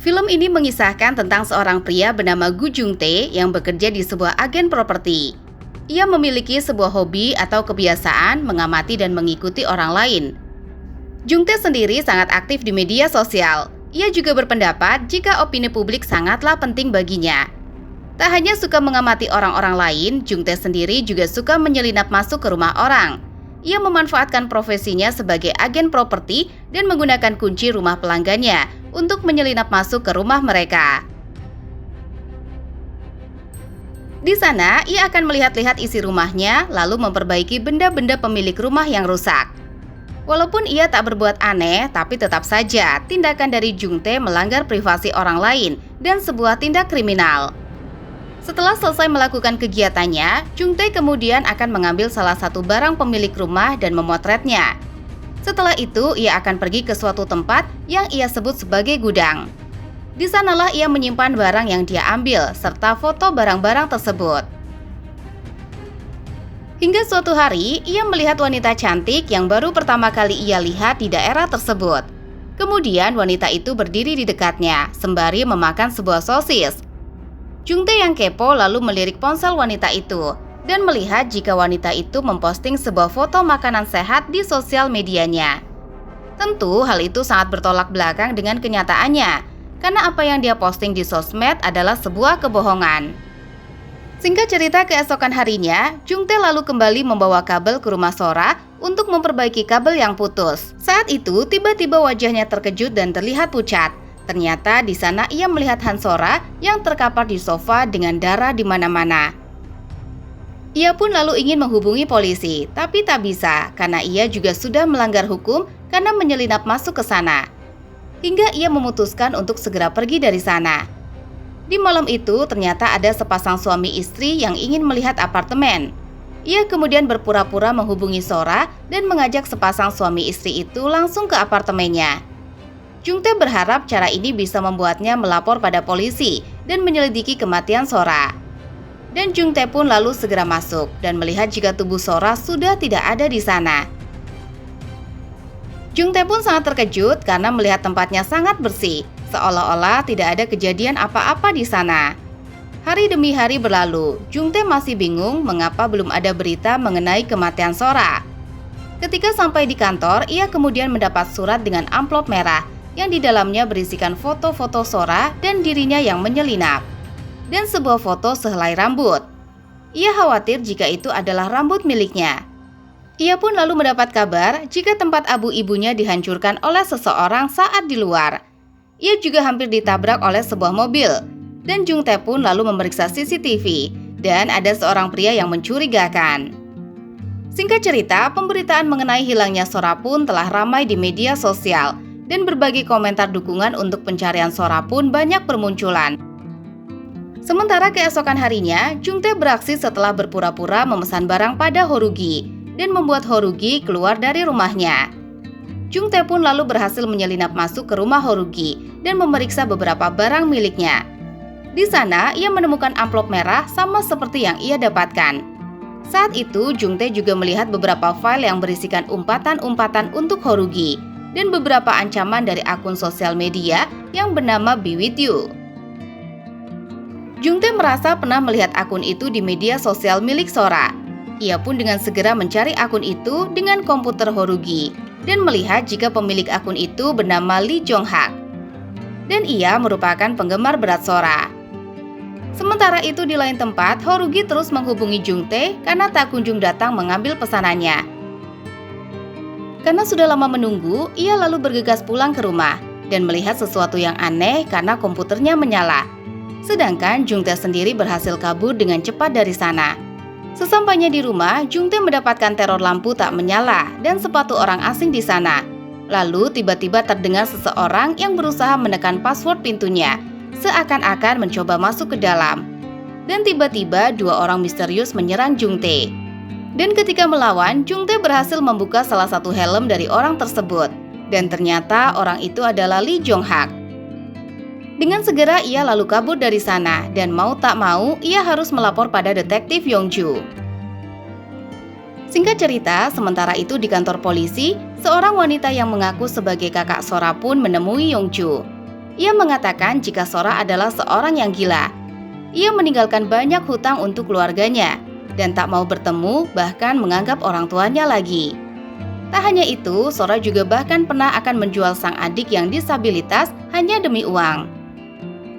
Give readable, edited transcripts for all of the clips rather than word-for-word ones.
Film ini mengisahkan tentang seorang pria bernama Gu Jung-tae yang bekerja di sebuah agen properti. Ia memiliki sebuah hobi atau kebiasaan mengamati dan mengikuti orang lain. Jung-tae sendiri sangat aktif di media sosial. Ia juga berpendapat jika opini publik sangatlah penting baginya. Tak hanya suka mengamati orang-orang lain, Jung-tae sendiri juga suka menyelinap masuk ke rumah orang. Ia memanfaatkan profesinya sebagai agen properti dan menggunakan kunci rumah pelanggannya untuk menyelinap masuk ke rumah mereka. Di sana, ia akan melihat-lihat isi rumahnya, lalu memperbaiki benda-benda pemilik rumah yang rusak. Walaupun ia tak berbuat aneh, tapi tetap saja tindakan dari Jung-tae melanggar privasi orang lain dan sebuah tindak kriminal. Setelah selesai melakukan kegiatannya, Jung-tae kemudian akan mengambil salah satu barang pemilik rumah dan memotretnya. Setelah itu, ia akan pergi ke suatu tempat yang ia sebut sebagai gudang. Di sanalah ia menyimpan barang yang dia ambil, serta foto barang-barang tersebut. Hingga suatu hari, ia melihat wanita cantik yang baru pertama kali ia lihat di daerah tersebut. Kemudian wanita itu berdiri di dekatnya, sembari memakan sebuah sosis. Jung-tae yang kepo lalu melirik ponsel wanita itu dan melihat jika wanita itu memposting sebuah foto makanan sehat di sosial medianya. Tentu hal itu sangat bertolak belakang dengan kenyataannya, karena apa yang dia posting di sosmed adalah sebuah kebohongan. Singkat cerita, keesokan harinya, Jung-tae lalu kembali membawa kabel ke rumah Sora untuk memperbaiki kabel yang putus. Saat itu, tiba-tiba wajahnya terkejut dan terlihat pucat. Ternyata di sana ia melihat Han Sora yang terkapar di sofa dengan darah di mana-mana. Ia pun lalu ingin menghubungi polisi, tapi tak bisa karena ia juga sudah melanggar hukum karena menyelinap masuk ke sana. Hingga ia memutuskan untuk segera pergi dari sana. Di malam itu ternyata ada sepasang suami istri yang ingin melihat apartemen. Ia kemudian berpura-pura menghubungi Sora dan mengajak sepasang suami istri itu langsung ke apartemennya. Jung-tae berharap cara ini bisa membuatnya melapor pada polisi dan menyelidiki kematian Sora. Dan Jung-tae pun lalu segera masuk dan melihat jika tubuh Sora sudah tidak ada di sana. Jung-tae pun sangat terkejut karena melihat tempatnya sangat bersih, seolah-olah tidak ada kejadian apa-apa di sana. Hari demi hari berlalu, Jung-tae masih bingung mengapa belum ada berita mengenai kematian Sora. Ketika sampai di kantor, ia kemudian mendapat surat dengan amplop merah yang di dalamnya berisikan foto-foto Sora dan dirinya yang menyelinap, dan sebuah foto sehelai rambut. Ia khawatir jika itu adalah rambut miliknya. Ia pun lalu mendapat kabar jika tempat abu ibunya dihancurkan oleh seseorang saat di luar. Ia juga hampir ditabrak oleh sebuah mobil, dan Jung-tae pun lalu memeriksa CCTV, dan ada seorang pria yang mencurigakan. Singkat cerita, pemberitaan mengenai hilangnya Sora pun telah ramai di media sosial, dan berbagai komentar dukungan untuk pencarian Sora pun banyak bermunculan. Sementara keesokan harinya, Jung-tae beraksi setelah berpura-pura memesan barang pada Horugi dan membuat Horugi keluar dari rumahnya. Jung-tae pun lalu berhasil menyelinap masuk ke rumah Horugi dan memeriksa beberapa barang miliknya. Di sana, ia menemukan amplop merah sama seperti yang ia dapatkan. Saat itu, Jung-tae juga melihat beberapa file yang berisikan umpatan-umpatan untuk Horugi dan beberapa ancaman dari akun sosial media yang bernama Be With You. Jung-tae merasa pernah melihat akun itu di media sosial milik Sora. Ia pun dengan segera mencari akun itu dengan komputer Horugi dan melihat jika pemilik akun itu bernama Lee Jong-hak. Dan ia merupakan penggemar berat Sora. Sementara itu di lain tempat, Horugi terus menghubungi Jung-tae karena tak kunjung datang mengambil pesanannya. Karena sudah lama menunggu, ia lalu bergegas pulang ke rumah dan melihat sesuatu yang aneh karena komputernya menyala. Sedangkan Jung-tae sendiri berhasil kabur dengan cepat dari sana. Sesampainya di rumah, Jung-tae mendapatkan teror lampu tak menyala dan sepatu orang asing di sana. Lalu tiba-tiba terdengar seseorang yang berusaha menekan password pintunya, seakan-akan mencoba masuk ke dalam. Dan tiba-tiba dua orang misterius menyerang Jung-tae. Dan ketika melawan, Jung-tae berhasil membuka salah satu helm dari orang tersebut. Dan ternyata orang itu adalah Lee Jong-hak. Dengan segera ia lalu kabur dari sana dan mau tak mau ia harus melapor pada detektif Yong-ju. Singkat cerita, sementara itu di kantor polisi, seorang wanita yang mengaku sebagai kakak Sora pun menemui Yong-ju. Ia mengatakan jika Sora adalah seorang yang gila. Ia meninggalkan banyak hutang untuk keluarganya dan tak mau bertemu, bahkan menganggap orang tuanya lagi. Tak hanya itu, Sora juga bahkan pernah akan menjual sang adik yang disabilitas hanya demi uang.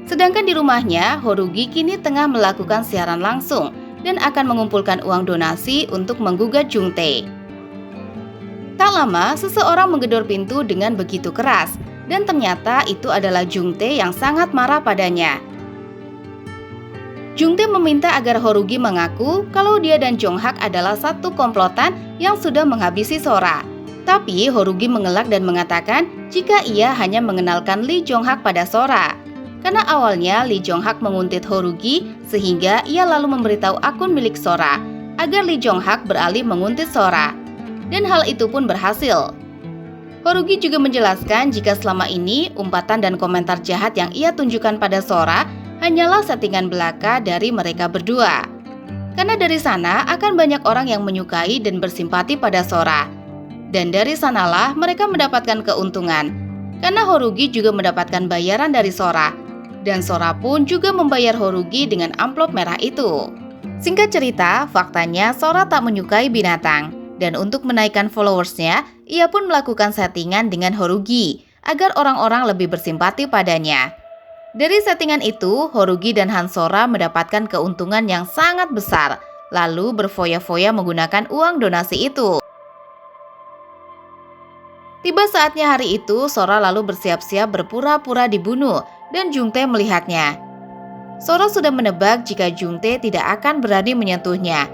Sedangkan di rumahnya, Horugi kini tengah melakukan siaran langsung dan akan mengumpulkan uang donasi untuk menggugat Jungtae. Tak lama, seseorang menggedor pintu dengan begitu keras, dan ternyata itu adalah Jungtae yang sangat marah padanya. Jungtae meminta agar Horugi mengaku kalau dia dan Jonghak adalah satu komplotan yang sudah menghabisi Sora. Tapi Horugi mengelak dan mengatakan jika ia hanya mengenalkan Lee Jonghak pada Sora. Karena awalnya Lee Jonghak menguntit Horugi sehingga ia lalu memberitahu akun milik Sora agar Lee Jonghak beralih menguntit Sora. Dan hal itu pun berhasil. Horugi juga menjelaskan jika selama ini umpatan dan komentar jahat yang ia tunjukkan pada Sora hanyalah settingan belaka dari mereka berdua. Karena dari sana akan banyak orang yang menyukai dan bersimpati pada Sora. Dan dari sanalah mereka mendapatkan keuntungan. Karena Horugi juga mendapatkan bayaran dari Sora. Dan Sora pun juga membayar Horugi dengan amplop merah itu. Singkat cerita, faktanya Sora tak menyukai binatang. Dan untuk menaikkan followersnya, ia pun melakukan settingan dengan Horugi agar orang-orang lebih bersimpati padanya. Dari settingan itu, Horugi dan Hansora mendapatkan keuntungan yang sangat besar, lalu berfoya-foya menggunakan uang donasi itu. Tiba saatnya hari itu, Sora lalu bersiap-siap berpura-pura dibunuh dan Jungtae melihatnya. Sora sudah menebak jika Jungtae tidak akan berani menyentuhnya.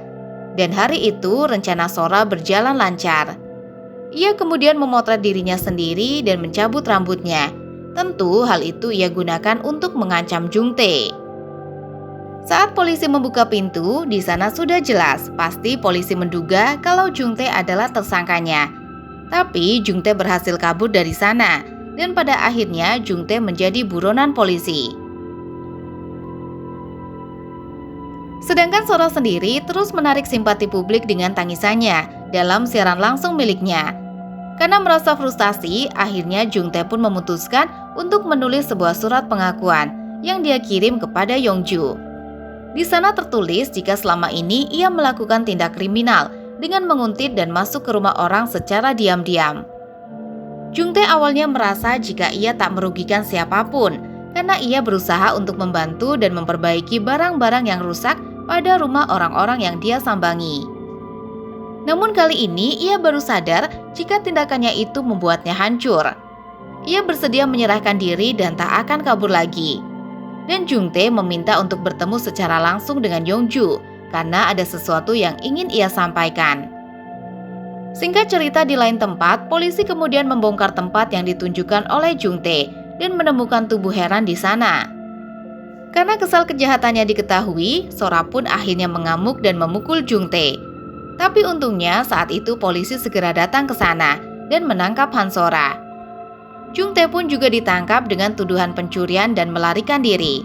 Dan hari itu rencana Sora berjalan lancar. Ia kemudian memotret dirinya sendiri dan mencabut rambutnya. Tentu hal itu ia gunakan untuk mengancam Jungtae. Saat polisi membuka pintu, di sana sudah jelas, pasti polisi menduga kalau Jungtae adalah tersangkanya. Tapi Jungtae berhasil kabur dari sana, dan pada akhirnya Jungtae menjadi buronan polisi. Sedangkan Sora sendiri terus menarik simpati publik dengan tangisannya dalam siaran langsung miliknya. Karena merasa frustasi, akhirnya Jungtae pun memutuskan untuk menulis sebuah surat pengakuan yang dia kirim kepada Yongju. Di sana tertulis jika selama ini ia melakukan tindak kriminal dengan menguntit dan masuk ke rumah orang secara diam-diam. Jungtae awalnya merasa jika ia tak merugikan siapapun karena ia berusaha untuk membantu dan memperbaiki barang-barang yang rusak pada rumah orang-orang yang dia sambangi. Namun kali ini ia baru sadar jika tindakannya itu membuatnya hancur. Ia bersedia menyerahkan diri dan tak akan kabur lagi. Dan Jungtae meminta untuk bertemu secara langsung dengan Yongju karena ada sesuatu yang ingin ia sampaikan. Singkat cerita, di lain tempat, polisi kemudian membongkar tempat yang ditunjukkan oleh Jungtae dan menemukan tubuh Heran di sana. Karena kesal kejahatannya diketahui, Sora pun akhirnya mengamuk dan memukul Jungtae. Tapi untungnya saat itu polisi segera datang ke sana dan menangkap Hansora. Jungtae pun juga ditangkap dengan tuduhan pencurian dan melarikan diri.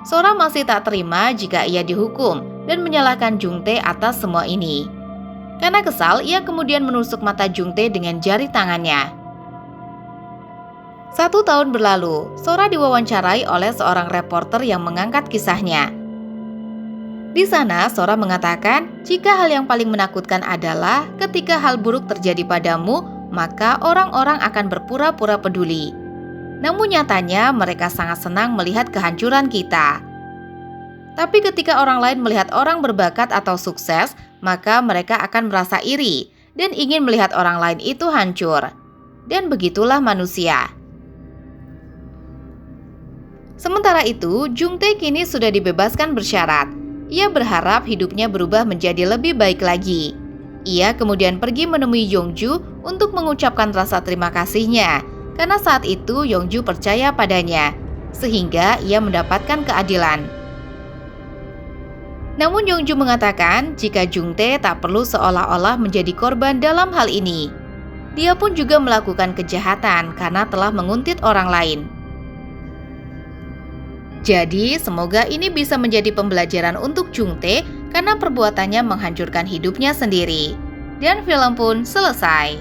Sora masih tak terima jika ia dihukum dan menyalahkan Jungtae atas semua ini. Karena kesal, ia kemudian menusuk mata Jungtae dengan jari tangannya. 1 tahun berlalu, Sora diwawancarai oleh seorang reporter yang mengangkat kisahnya. Di sana, Sora mengatakan jika hal yang paling menakutkan adalah ketika hal buruk terjadi padamu, maka orang-orang akan berpura-pura peduli. Namun nyatanya mereka sangat senang melihat kehancuran kita. Tapi ketika orang lain melihat orang berbakat atau sukses, maka mereka akan merasa iri dan ingin melihat orang lain itu hancur. Dan begitulah manusia. Sementara itu, Jungtae kini sudah dibebaskan bersyarat. Ia berharap hidupnya berubah menjadi lebih baik lagi. Ia kemudian pergi menemui Yongju untuk mengucapkan rasa terima kasihnya, karena saat itu Yongju percaya padanya, sehingga ia mendapatkan keadilan. Namun Yongju mengatakan jika Jungtae tak perlu seolah-olah menjadi korban dalam hal ini. Dia pun juga melakukan kejahatan karena telah menguntit orang lain. Jadi, semoga ini bisa menjadi pembelajaran untuk Jungtae karena perbuatannya menghancurkan hidupnya sendiri. Dan film pun selesai.